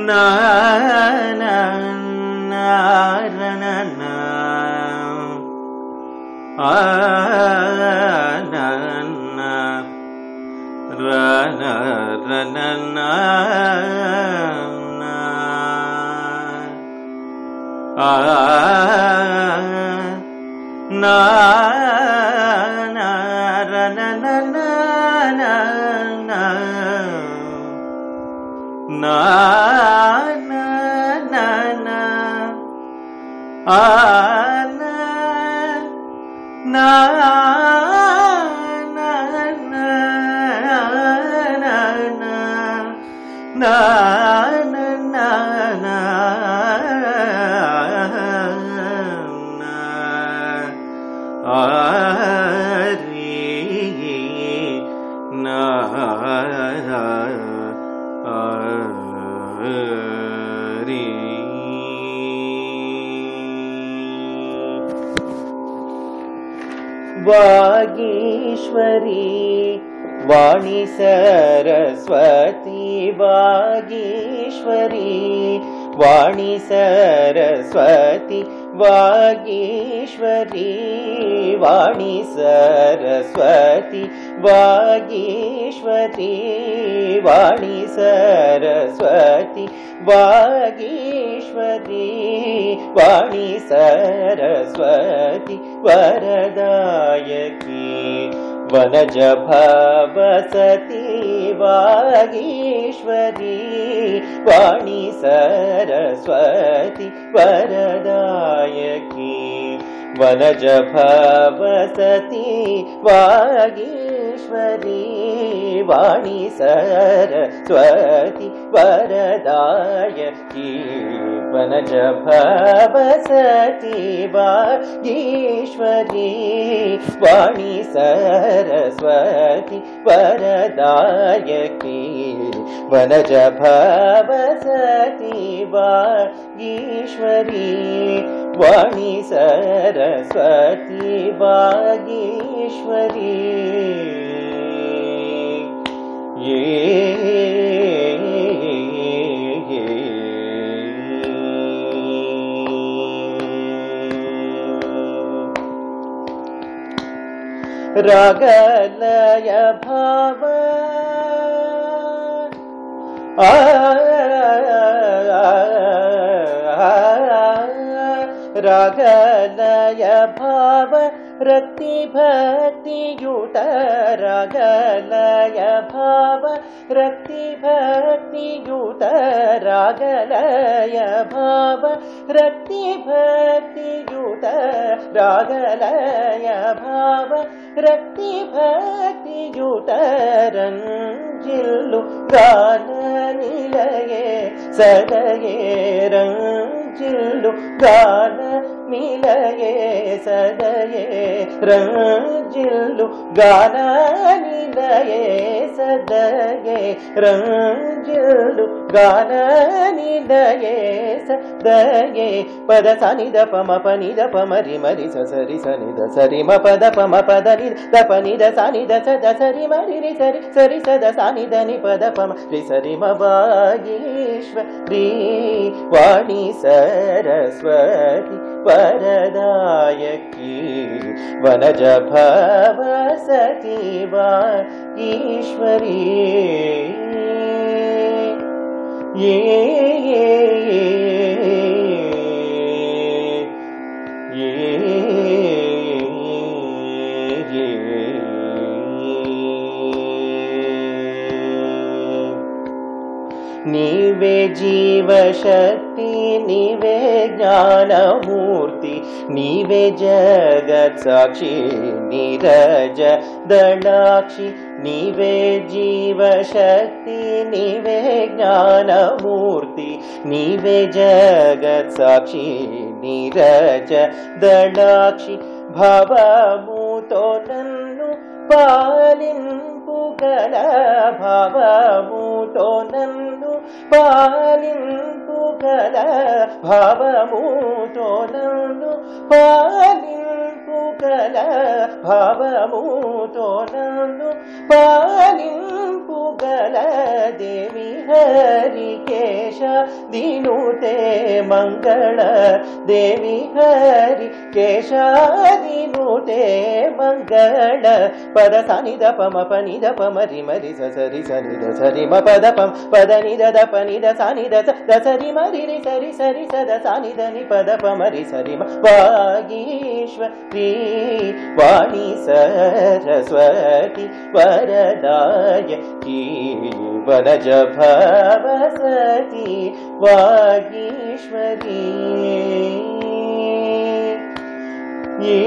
na na na ra na na na na ra na ra na na na na ra na na na na na na na na na na Vagishwari वाणी सरस्वती वागीश्वरी वाणी सरस्वती वागीश्वरी वाणी सरस्वती वागीश्वरी वाणी सरस्वती वागीश्वरी वाणी सरस्वती वरदायकी वनज भवसती वागीश्वरी वाणी सरस्वती वरदायकी वनज भवसती वागीश्वरी वाणी सरस्वती वरदायकी वनज भवसती वागीश्वरी वाणी सरस्वती वरदायकी वनज भवसती वागीश्वरी वाणी सरस्वती वागीश्वरी रागलय भाव रागलय भाव रक्ति भक्ति युत रागलय भाव रक्ति भक्ति युत रागलय भाव रक्ति भक्ति युत रागलय भाव रक्ति भक्ति युत रंजिल्लु गान निलये सदये रंजिल्लु गान मिलये सदये रंजिल्लु गान निलये सदये रंजिल्लु गान निलये सदये पद सनिद पम पनिद पमरि मरि सरि सनिद सरि म पद पम पद नि द पनिद सनिद सद सरि मरि रि सरि सरि सद सनिद नि पद पम रि सरि म वागीश्वरी वाणी सरस्वती वरदायकी वनज भवसती वागीश्वरी नीवे जीव शक्ति नीवे ज्ञानमूर्ति नीवे जगत साक्षी नीरज दंडाक्षी नीवे जीव शक्ति नीवे ज्ञानमूर्ति नीवे जगत साक्षी नीरज दंडाक्षी भवमुतो नन्नु पालिंपुगल भवमुतो नन्नु పాలింపు గల భావముతో నన్ను పాలింపు గల భావముతో నన్ను పాలింపు గల దేవి హరికేశ దినుతే మంగళ దేవి హరికేశ దినుతే మంగళ పద సనిద పమ పనిద పమరి మరి సరి సనిద సరి మ పద పమ పద నిద ద పనిద సనిద ద సరి మరి రి సరి సరి సద సనిద ని పద పమరి సరి మ వాగీశ్వరి వాణి సరస్వతి వరదాయకి వనజ భవసతి వాగీశ్వరి ఏ